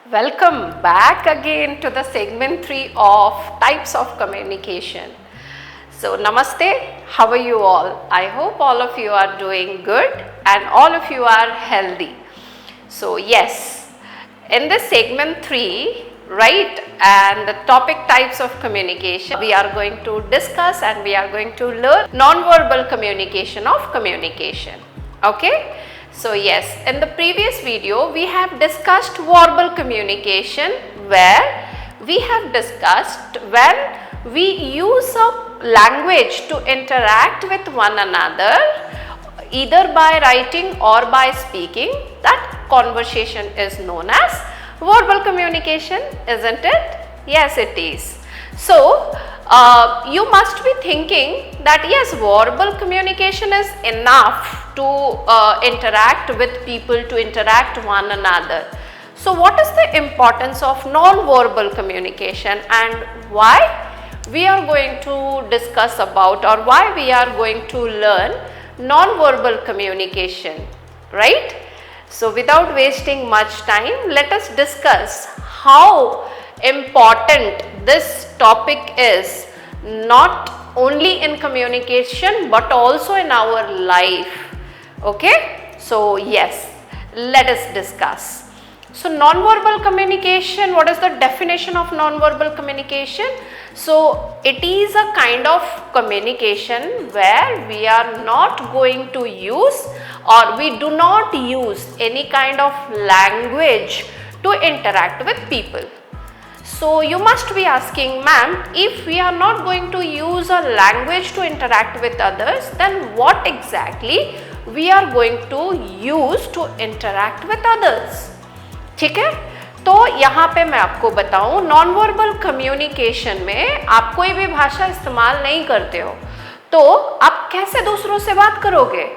Welcome back again to the segment 3 of types of communication. So, Namaste, how are you all? I hope all of you are doing good and all of you are healthy. So, yes, in this segment 3, right, and the topic types of communication, we are going to discuss and we are going to learn non-verbal communication of communication. Okay. So yes, in the previous video we have discussed verbal communication, where we have discussed when we use a language to interact with one another either by writing or by speaking. That conversation is known as verbal communication, isn't it? Yes, it is. So, you must be thinking that yes, verbal communication is enough to interact with people, to interact one another. So, what is the importance of non-verbal communication and why we are going to discuss about, or why we are going to learn non-verbal communication, right? So, without wasting much time, let us discuss how important this topic is, not only in communication but also in our life. Okay, so yes, let us discuss. So, non-verbal communication, what is the definition of non-verbal communication? So, it is a kind of communication where we are not going to use, or we do not use any kind of language to interact with people. So, you must be asking, ma'am, if we are not going to use a language to interact with others, then what exactly we are going to use to interact with others? ठीक है, तो यहाँ पे मैं आपको बताऊँ, non verbal communication में आप कोई भी भाषा इस्तेमाल नहीं करते हो, तो आप कैसे दूसरों से बात करोगे?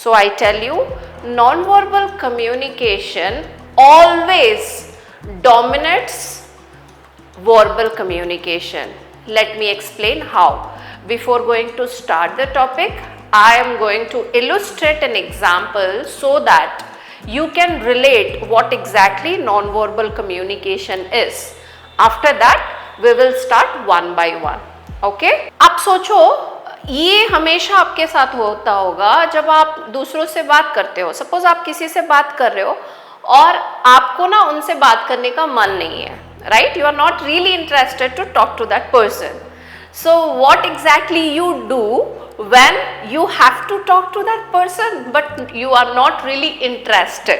So I tell you, non verbal communication always dominates verbal communication. Let me explain how. Before going to start the topic, I am going to illustrate an example so that you can relate what exactly non-verbal communication is. After that, we will start one by one. Okay? आप सोचो, ये हमेशा आपके साथ होता होगा जब आप दूसरों से बात करते हो. सपोज आप किसी से बात कर रहे हो और आपको ना उनसे बात करने का मन नहीं है, right? You are not really interested to talk to that person. So what exactly you do when you have to talk to that person but you are not really interested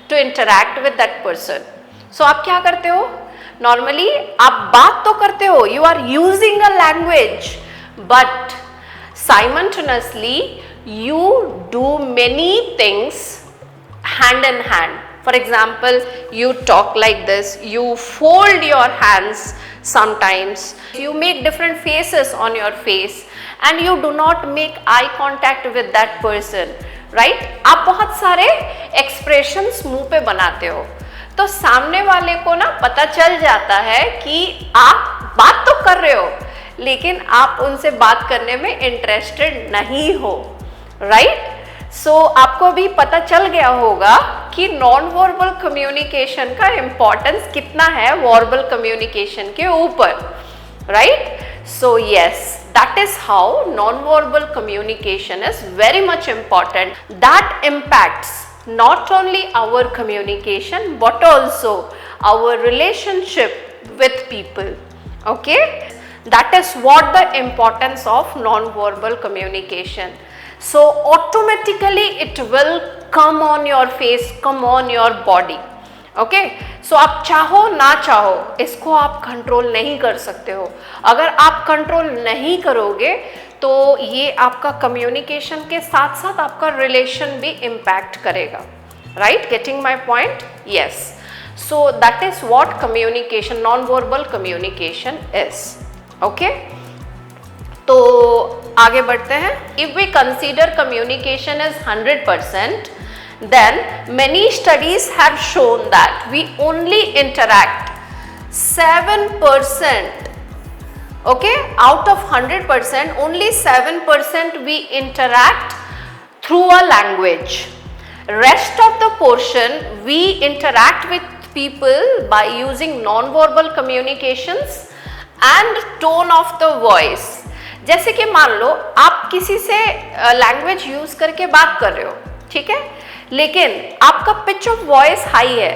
to interact with that person? So आप क्या करते हो? Normally आप बात तो करते हो, you are using a language, but simultaneously you do many things hand in hand. For example, you talk like this, you fold your hands sometimes, you make different faces on your face and you do not make eye contact with that person, right? आप बहुत सारे expressions मुंह पे बनाते हो, तो सामने वाले को ना पता चल जाता है कि आप बात तो कर रहे हो लेकिन आप उनसे बात करने में इंटरेस्टेड नहीं हो, राइट? सो आपको भी पता चल गया होगा कि नॉन वर्बल कम्युनिकेशन का इम्पोर्टेंस कितना है वर्बल कम्युनिकेशन के ऊपर, right? So yes, that is how non verbal communication is very much important. That impacts not only our communication but also our relationship with people. Okay, that is what the importance of non-verbal communication. So automatically it will come on your face, come on your body. Okay, so आप चाहो ना चाहो इसको आप control नहीं कर सकते हो. अगर आप कंट्रोल नहीं करोगे तो ये आपका कम्युनिकेशन के साथ साथ आपका रिलेशन भी इम्पैक्ट करेगा, right? Getting my point? Yes. So that is what communication, non verbal communication is. Okay, तो आगे बढ़ते हैं. If we consider communication is 100%, then many studies have shown that we only interact 7%, okay, out of 100%, only 7% we interact through a language. Rest of the portion we interact with people by using non-verbal communications and tone of the voice. जैसे कि मान लो आप किसी से language use करके बात कर रहे हो, ठीक है, लेकिन आपका पिच ऑफ वॉइस हाई है,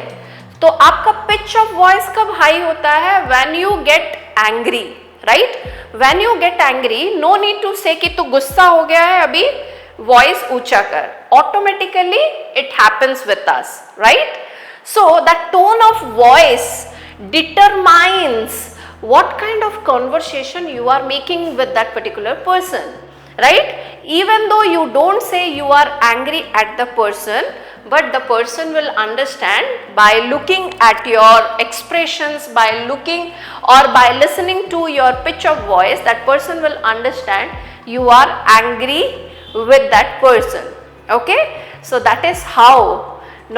तो आपका पिच ऑफ वॉइस कब हाई होता है? When you get angry, right? When you get angry, no need to say कि तू गुस्सा हो गया है, अभी वॉइस ऊंचा कर, automatically it happens with us, right? So that tone of voice determines what kind of conversation you are making with that particular person, right? Even though you don't say you are angry at the person, but the person will understand by looking at your expressions, by looking or by listening to your pitch of voice, that person will understand you are angry with that person, okay? So that is how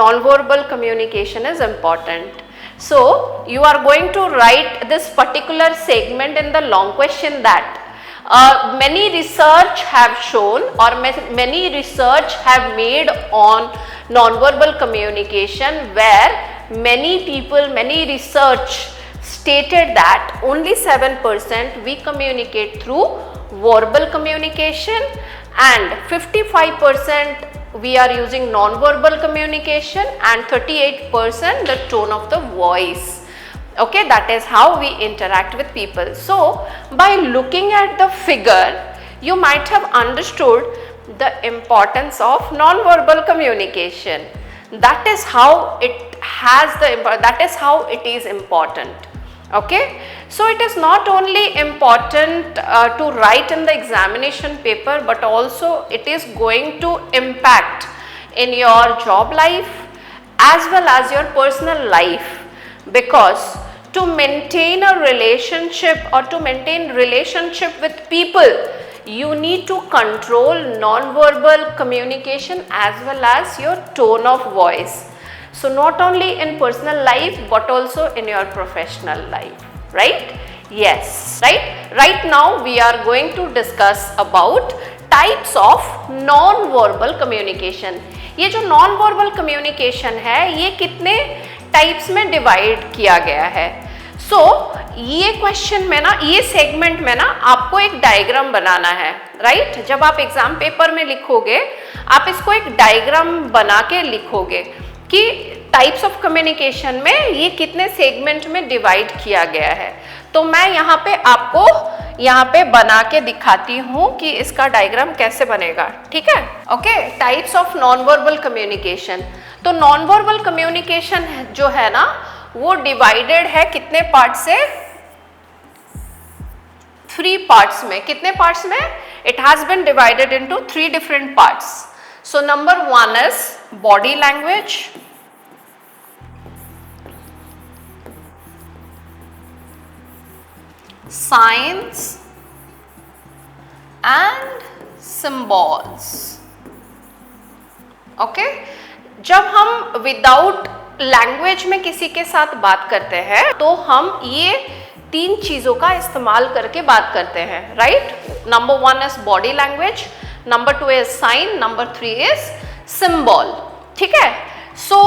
non-verbal communication is important. So you are going to write this particular segment in the long question that many research have shown or many research have made on non-verbal communication, where many people, many research stated that only 7% we communicate through verbal communication and 55% we are using non-verbal communication and 38% the tone of the voice. Okay, that is how we interact with people. So by looking at the figure, you might have understood the importance of non-verbal communication. That is how it has the, that is how it is important. Okay, so it is not only important to write in the examination paper, but also it is going to impact in your job life as well as your personal life, because to maintain a relationship or to maintain relationship with people, you need to control non-verbal communication as well as your tone of voice. So not only in personal life but also in your professional life, right? Yes, right? Right now we are going to discuss about types of non-verbal communication. ये जो non-verbal communication है, ये कितने types में divide किया गया है? सो ये क्वेश्चन में ना, ये सेगमेंट में ना आपको एक डायग्राम बनाना है, राइट? जब आप एग्जाम पेपर में लिखोगे, आप इसको एक डायग्राम बना के लिखोगे कि टाइप्स ऑफ कम्युनिकेशन में ये कितने सेगमेंट में डिवाइड किया गया है। तो मैं यहाँ पे आपको यहाँ पे बना के दिखाती हूँ कि इसका डायग्राम कैसे बनेगा, ठीक है? Okay, types of non verbal communication. तो नॉन वर्बल कम्युनिकेशन जो है ना, वो डिवाइडेड है कितने पार्ट से? 3 पार्ट्स में। कितने पार्ट्स में? It has been divided into 3 different parts. So number 1 is body language, signs and symbols. ओके, जब हम विदाउट लैंग्वेज में किसी के साथ बात करते हैं तो हम ये 3 चीजों का इस्तेमाल करके बात करते हैं, right? Number 1 is body language, number 2 is sine, number 3 is symbol, ठीक है? सो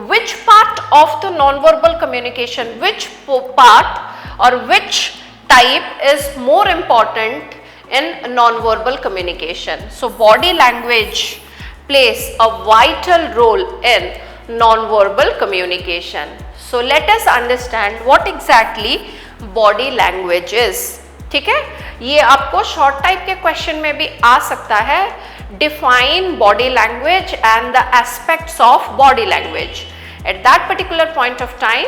which part of the non-verbal communication, which part or which type is more important in non-verbal communication? So body language plays a vital role in non-verbal communication. So let us understand what exactly body language is. ठीक है, ये आपको short type के question में भी आ सकता है। Define body language and the aspects of body language. At that particular point of time,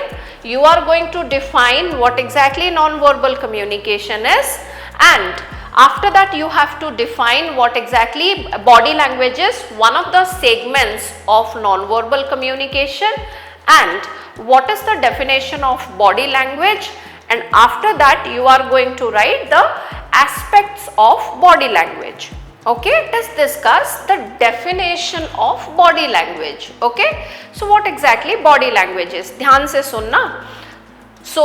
you are going to define what exactly non-verbal communication is, and after that you have to define what exactly body language is, one of the segments of non-verbal communication, and what is the definition of body language, and after that you are going to write the aspects of body language. Okay, let's discuss the definition of body language. Okay, so what exactly body language is? ध्यान से सुनना. So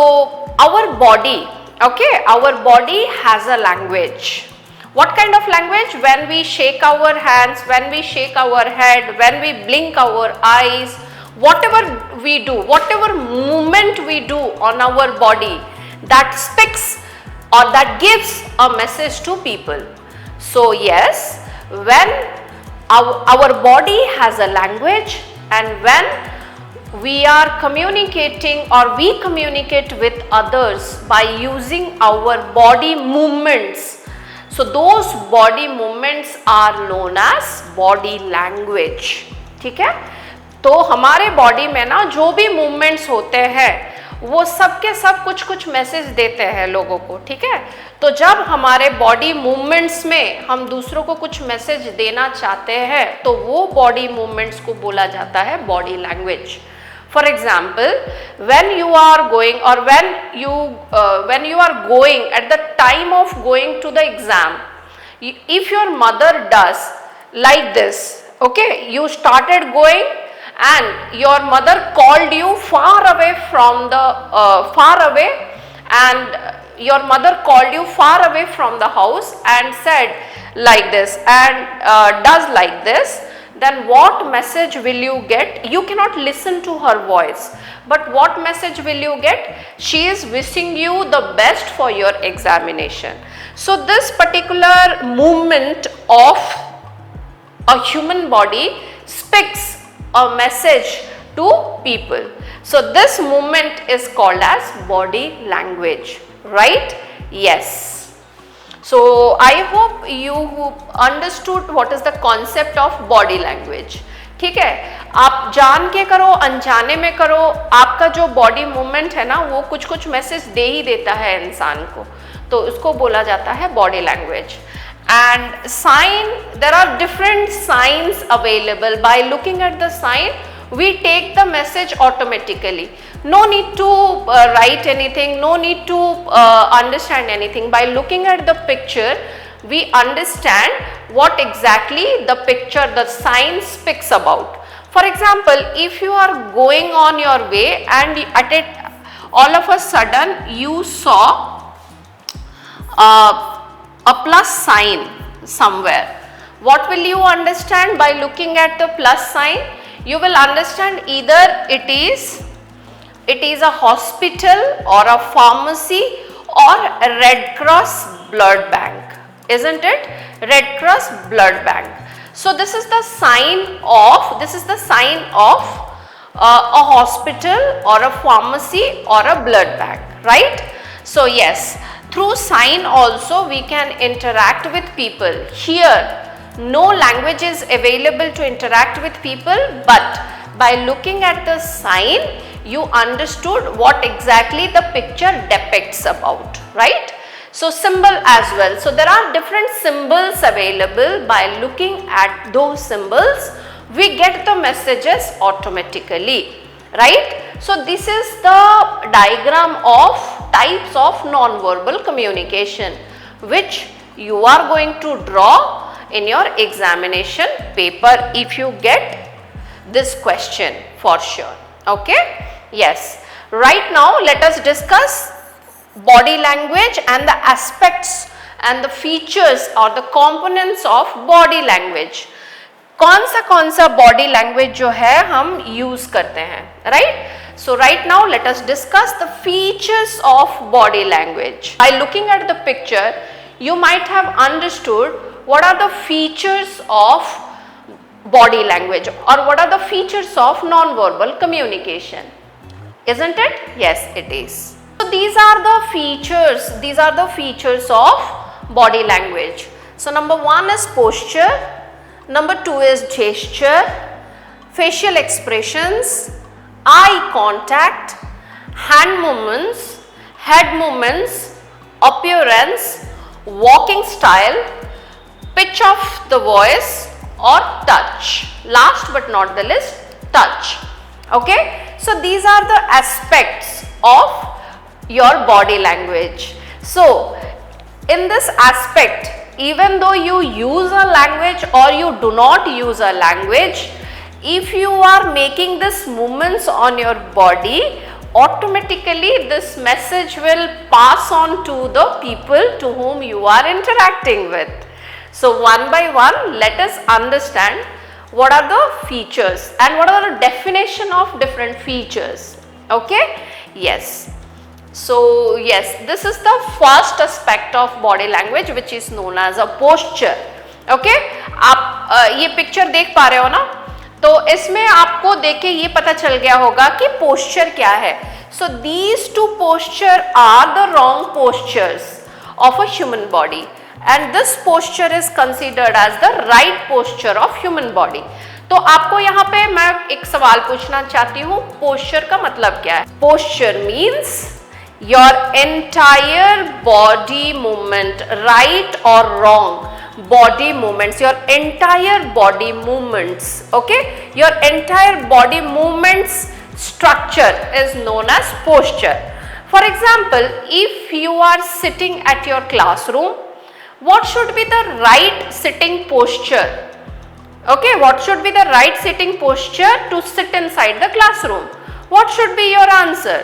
our body, okay, our body has a language. What kind of language? When we shake our hands, when we shake our head, when we blink our eyes, whatever we do, whatever movement we do on our body, that speaks or that gives a message to people. So yes, when our body has a language, and when we are communicating or we communicate with others by using our body movements, so those body movements are known as body language. ठीक है, तो हमारे body में ना जो भी movements होते हैं वो सब के सब कुछ कुछ मैसेज देते हैं लोगों को. ठीक है, तो जब हमारे बॉडी मूवमेंट्स में हम दूसरों को कुछ मैसेज देना चाहते हैं तो वो बॉडी मूवमेंट्स को बोला जाता है body language. For example, when you are going or when you are going at the time of going to the exam, if your mother does like this, okay, you started going and your mother called you far away from the your mother called you far away from the house and said like this and does like this, then what message will you get? You cannot listen to her voice, but what message will you get? She is wishing you the best for your examination. So this particular movement of a human body speaks a message to people. So this movement is called as body language, right? Yes. So I hope you understood what is the concept of body language. ठीक है, आप जान के करो अनजाने में करो, आपका जो बॉडी मूवमेंट है ना वो कुछ कुछ मैसेज दे ही देता है इंसान को, तो उसको बोला जाता है body language. And sign, there are different signs available. By looking at the sign, we take the message automatically. No need to write anything, no need to understand anything. By looking at the picture, we understand what exactly the picture, the sign speaks about. For example, if you are going on your way and at it, all of a sudden you saw a plus sign somewhere. What will you understand by looking at the plus sign? You will understand either it is a hospital or a pharmacy or a Red Cross blood bank, isn't it? Red Cross blood bank. So this is the sign of a hospital or a pharmacy or a blood bank, right? So yes, through sign also we can interact with people. Here no language is available to interact with people, but by looking at the sign you understood what exactly the picture depicts about, right? So symbol as well. So there are different symbols available. By looking at those symbols we get the messages automatically, right? So this is the diagram of types of non-verbal communication which you are going to draw in your examination paper if you get this question for sure. Okay? Yes. Right now let us discuss body language and the aspects and the features or the components of body language. कौन सा body language जो है हम use करते हैं, right? So right now let us discuss the features of body language. By looking at the picture you might have understood what are the features of body language or what are the features of non-verbal communication, isn't it? Yes, it is. So these are the features of body language. So number 1 is posture, number 2 is gesture, facial expressions, eye contact, hand movements, head movements, appearance, walking style, pitch of the voice or touch. Last but not the least, touch. Okay, so these are the aspects of your body language. So in this aspect, even though you use a language or you do not use a language, if you are making these movements on your body, automatically this message will pass on to the people to whom you are interacting with. So one by one let us understand what are the features and what are the definition of different features. Okay, yes. So yes, this is the first aspect of body language which is known as a posture. Okay, आप ये picture देख पा रहे हो ना, तो इसमें आपको देख के ये पता चल गया होगा कि पोस्चर क्या है. So these two posture are the wrong postures of a human body and this posture is considered as the right posture of human body. तो आपको यहाँ पे मैं एक सवाल पूछना चाहती हूँ, पोस्चर का मतलब क्या है? Posture means your entire body movement, right or wrong body movements, your entire body movements, okay, your entire body movements structure is known as posture. For example, if you are sitting at your classroom, what should be the right sitting posture? Okay, what should be the right sitting posture to sit inside the classroom? What should be your answer?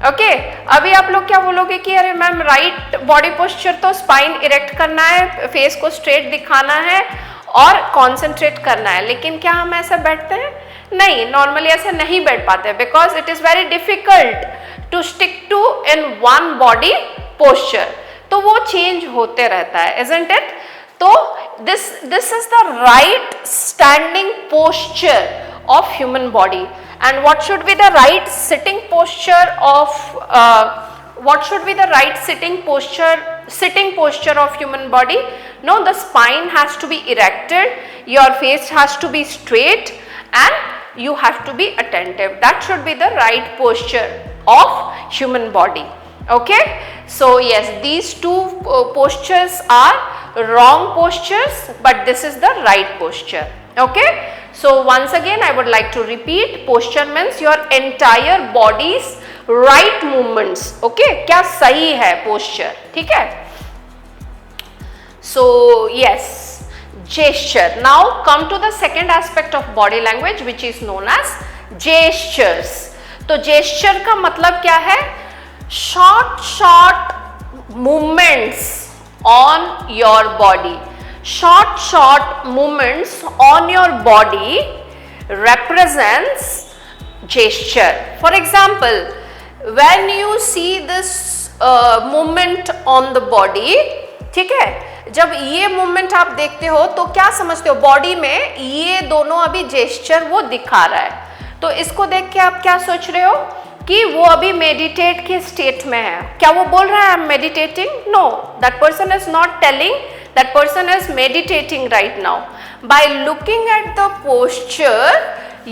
Okay, अभी आप लोग क्या बोलोगे कि अरे ma'am right body posture तो spine erect करना है, फेस को स्ट्रेट दिखाना है और कॉन्सेंट्रेट करना है, लेकिन क्या हम ऐसा बैठते हैं? नहीं, नॉर्मली ऐसे नहीं बैठ पाते because it is very difficult to stick to in one body posture. तो वो चेंज होते रहता है, इजंट इट? तो this is the right standing posture of human body. And what should be the right sitting posture of what should be the right sitting posture of human body? No, the spine has to be erected, your face has to be straight and you have to be attentive. That should be the right posture of human body. Okay, so yes, these two postures are wrong postures, but this is the right posture. Okay, so once again I would like to repeat, posture means your entire body's right movements. Okay, क्या सही है posture, ठीक है? So yes, gesture. Now come to the second aspect of body language which is known as gestures. तो gesture का मतलब क्या है? Short movements on your body. Short movements on your body represents gesture. For example, when you see this movement on the body, ठीक है, जब ये movement आप देखते हो तो क्या समझते हो? बॉडी में ये दोनों अभी gesture वो दिखा रहा है, तो इसको देख के आप क्या सोच रहे हो कि वो अभी मेडिटेट के स्टेट में है. क्या वो बोल रहा है I am meditating? No, that person is not telling that person is meditating right now. By looking at the posture,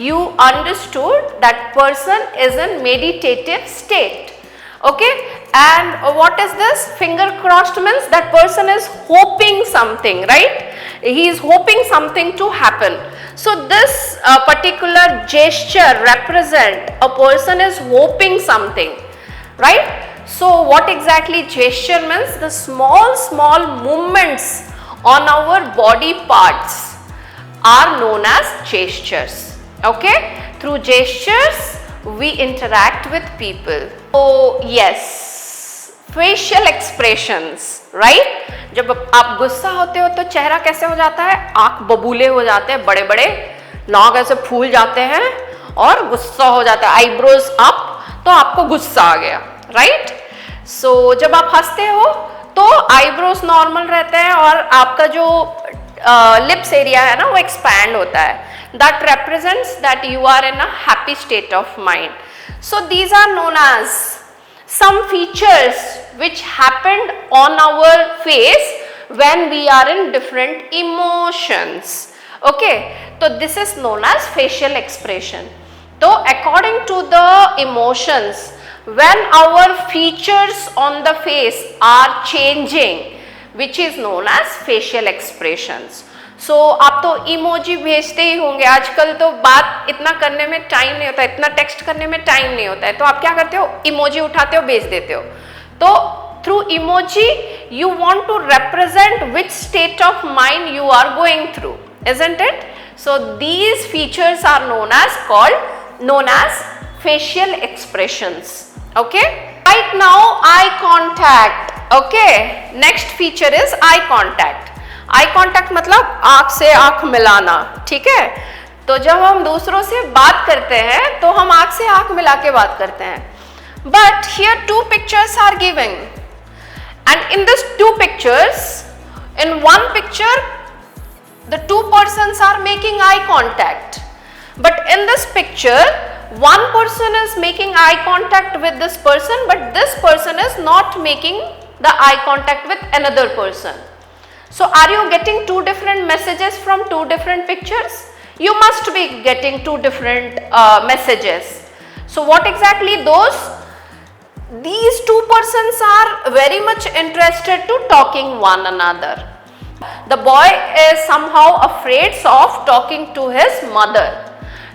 you understood that person is in meditative state. Okay, and what is this? Finger crossed means that person is hoping something, right? He is hoping something to happen. So this particular gesture represent a person is hoping something, right? So what exactly gesture means? The small movements on our body parts are known as gestures. Okay, through gestures we interact with people. Oh yes, facial expressions, right? जब आप गुस्सा होते हो तो चेहरा कैसे हो जाता है? आंख बबूले हो जाते हैं, बड़े बड़े नाक ऐसे फूल जाते हैं और गुस्सा हो जाता है, आईब्रोज अप, तो आपको गुस्सा आ गया, राइट? सो जब आप हंसते हो तो आईब्रोज नॉर्मल रहते हैं और आपका जो लिप्स एरिया है ना वो एक्सपैंड होता है. That represents that you are in a happy state of mind. So these are known as some features which happened on our face when we are in different emotions. Okay, so this is known as facial expression. So according to the emotions, when our features on the face are changing, which is known as facial expressions. So आप तो emoji भेजते ही होंगे, आजकल तो बात इतना करने में टाइम नहीं होता, इतना टेक्स्ट करने में टाइम नहीं होता है, तो आप क्या करते हो? इमोजी उठाते हो, भेज देते हो. तो through emoji you want to represent which state of mind you are going through, isn't it? So these features are known as facial expressions. Okay, right now eye contact. Okay, next feature is eye contact. Eye contact मतलब आँख से आँख मिलाना, ठीक है? तो जब हम दूसरों से बात करते हैं तो हम आंख से आंख मिला के बात करते हैं. But here two pictures are given, and in these two pictures, in one picture the two persons are making eye contact, but in this picture one person is making eye contact with this person, but this person is not making the eye contact with another person. So are you getting two different messages from two different pictures? You must be getting two different messages. So what exactly those? These two persons are very much interested to talking one another. The boy is somehow afraid of talking to his mother.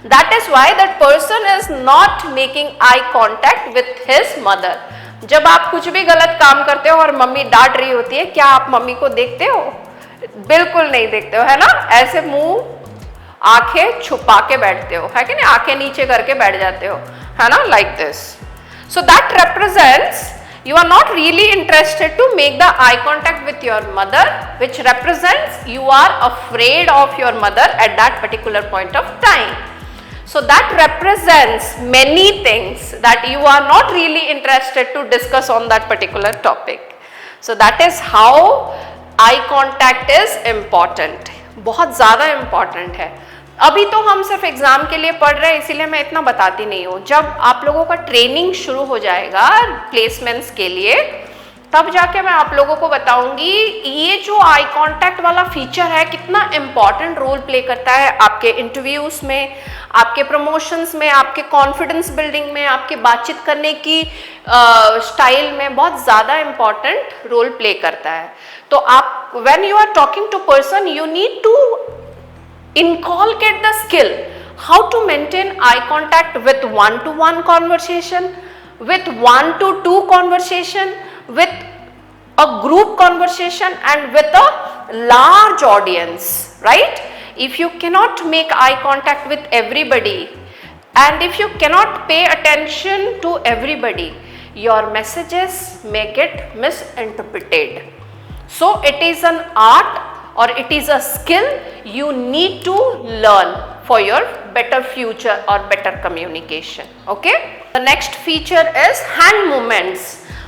That is why that person is not making eye contact with his mother. जब आप कुछ भी गलत काम करते हो और mummy डांट रही होती है, क्या आप मम्मी को देखते हो? बिल्कुल नहीं देखते हो, है ना? ऐसे मुंह आंखें छुपा के बैठते हो, है कि नहीं? आंखें नीचे करके बैठ जाते हो, है ना? Like this. So that represents you are not really interested to make the eye contact with your mother, which represents you are afraid of your mother at that particular point of time. So that represents many things that you are not really interested to discuss on that particular topic. So that is how eye contact is important. बहुत ज़्यादा important है. अभी तो हम सिर्फ exam के लिए पढ़ रहे हैं, इसीलिए मैं इतना बताती नहीं हूँ. जब आप लोगों का ट्रेनिंग शुरू हो जाएगा प्लेसमेंट्स के लिए, तब जाके मैं आप लोगों को बताऊंगी ये जो आई कांटेक्ट वाला फीचर है कितना इम्पॉर्टेंट रोल प्ले करता है आपके इंटरव्यूज में, आपके प्रमोशंस में, आपके कॉन्फिडेंस बिल्डिंग में, आपके बातचीत करने की स्टाइल में बहुत ज़्यादा इम्पॉर्टेंट रोल प्ले करता है. तो आप when you are talking to person you need to inculcate the skill how to maintain eye contact with one-to-one conversation, with one-to-two conversation, with a group conversation, and with a large audience, right? If you cannot make eye contact with everybody and if you cannot pay attention to everybody, your messages may get misinterpreted. So it is an art or it is a skill you need to learn for your better future or better communication. Okay, the next feature is hand movements.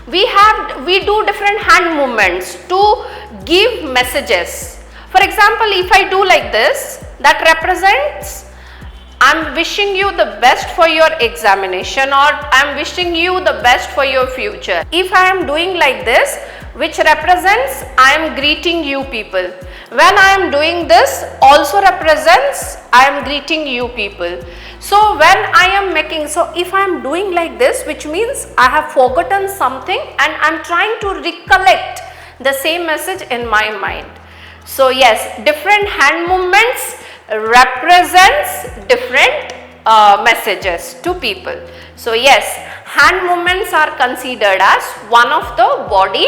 We do different hand movements to give messages. For example, if I do like this, that represents I'm wishing you the best for your examination, or I'm wishing you the best for your future. If I am doing like this, which represents I am greeting you people. When I am doing this also represents I am greeting you people. So when I am making, so if I am doing like this, which means I have forgotten something and I am trying to recollect the same message in my mind. So yes, different hand movements represents different messages to people. So yes, hand movements are considered as one of the body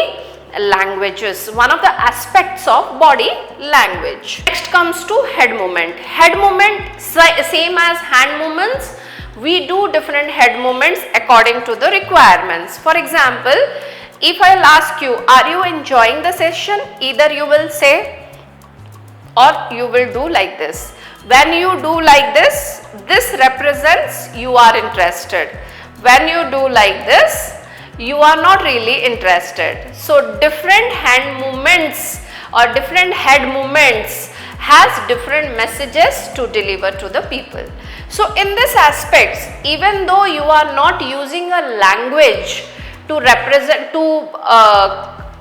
languages, one of the aspects of body language. Next comes to head movement. Head movement, same as hand movements, we do different head movements according to the requirements. For example, if I'll ask you, are you enjoying the session? Either you will say or you will do like this. When you do like this, this represents you are interested. When you do like this, you are not really interested. So different hand movements or different head movements has different messages to deliver to the people. So in this aspects, even though you are not using a language to represent, to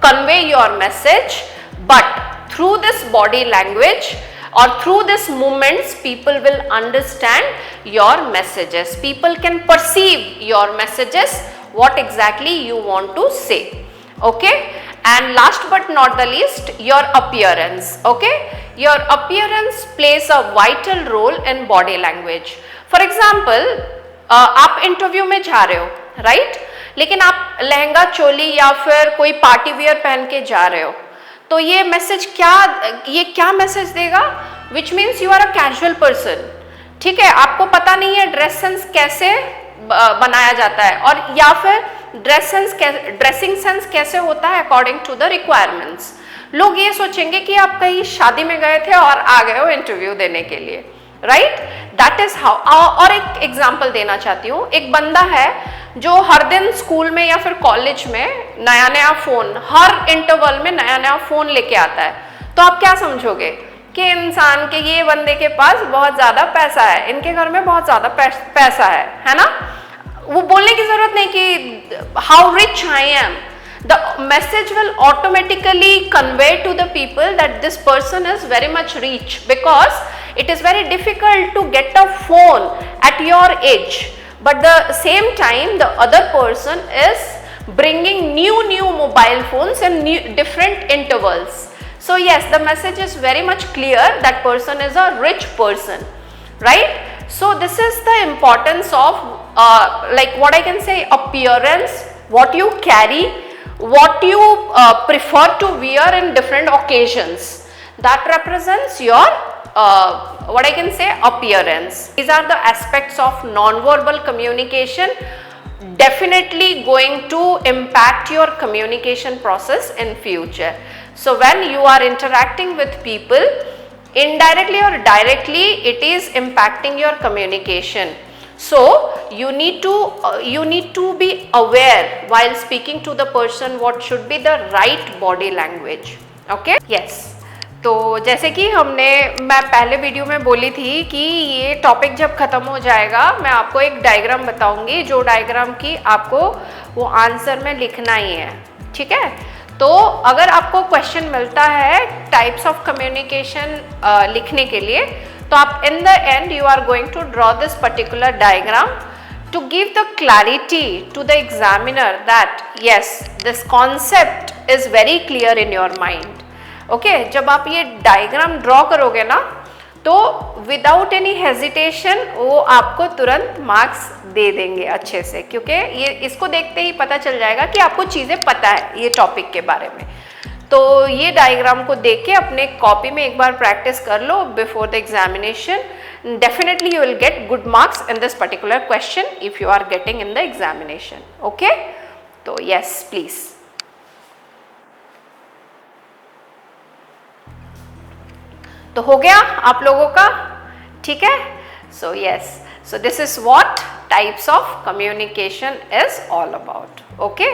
convey your message, but through this body language or through this movements, people will understand your messages. People can perceive your messages, what exactly you want to say. Okay, and last but not the least, your appearance. Okay, your appearance plays a vital role in body language. For example, आप interview में जा रहे हो, right? लेकिन आप लहंगा चोली या फिर कोई पार्टी वियर पहन के जा रहे हो, तो ये मैसेज क्या मैसेज देगा? Which means you are a casual person. ठीक है, आपको पता नहीं है ड्रेस सेंस कैसे बनाया जाता है, और या फिर ड्रेसिंग सेंस कैसे होता है अकॉर्डिंग टू द रिक्वायरमेंट्स. लोग ये सोचेंगे कि आप कहीं शादी में गए थे और आ गए हो इंटरव्यू देने के लिए. Right, that is how. और एक एग्जांपल देना चाहती हूँ, एक बंदा है जो हर दिन स्कूल में या फिर कॉलेज में नया नया फोन, हर इंटरवल में नया नया फोन लेके आता है, तो आप क्या समझोगे कि इंसान के, ये बंदे के पास बहुत ज्यादा पैसा है, इनके घर में बहुत ज्यादा पैसा है ना। वो बोलने की जरूरत नहीं कि how rich I am, the message will automatically convey to the people that this person is very much rich, because it is very difficult to get a phone at your age, but the same time the other person is bringing new mobile phones in different intervals. So yes, the message is very much clear, that person is a rich person, right? So this is the importance of like what I can say, appearance, what you carry, what you prefer to wear in different occasions, that represents your what I can say, appearance. These are the aspects of non-verbal communication, definitely going to impact your communication process in future. So when you are interacting with people, indirectly or directly, it is impacting your communication. So you need to be aware while speaking to the person what should be the right body language. Okay, yes. तो जैसे कि मैं पहले video में बोली थी कि ये टॉपिक जब ख़त्म हो जाएगा मैं आपको एक डायग्राम बताऊंगी, जो डायग्राम की आपको वो आंसर में लिखना ही है, ठीक है। तो अगर आपको क्वेश्चन मिलता है टाइप्स ऑफ कम्युनिकेशन लिखने के लिए, तो आप in the end you are going to draw this particular diagram to give the clarity to the examiner that yes, this concept is very clear in your mind. Okay, जब आप ये diagram draw करोगे ना, तो without any hesitation वो आपको तुरंत marks दे देंगे अच्छे से, क्योंकि ये इसको देखते ही पता चल जाएगा कि आपको चीज़ें पता है ये टॉपिक के बारे में। तो ये डायग्राम को देख के अपने कॉपी में एक बार प्रैक्टिस कर लो before the examination, definitely you will get good marks in this particular question if you are getting in the examination. Okay, तो यस प्लीज। तो हो गया आप लोगों का, ठीक है। So yes, so this is what types of communication is all about. Okay.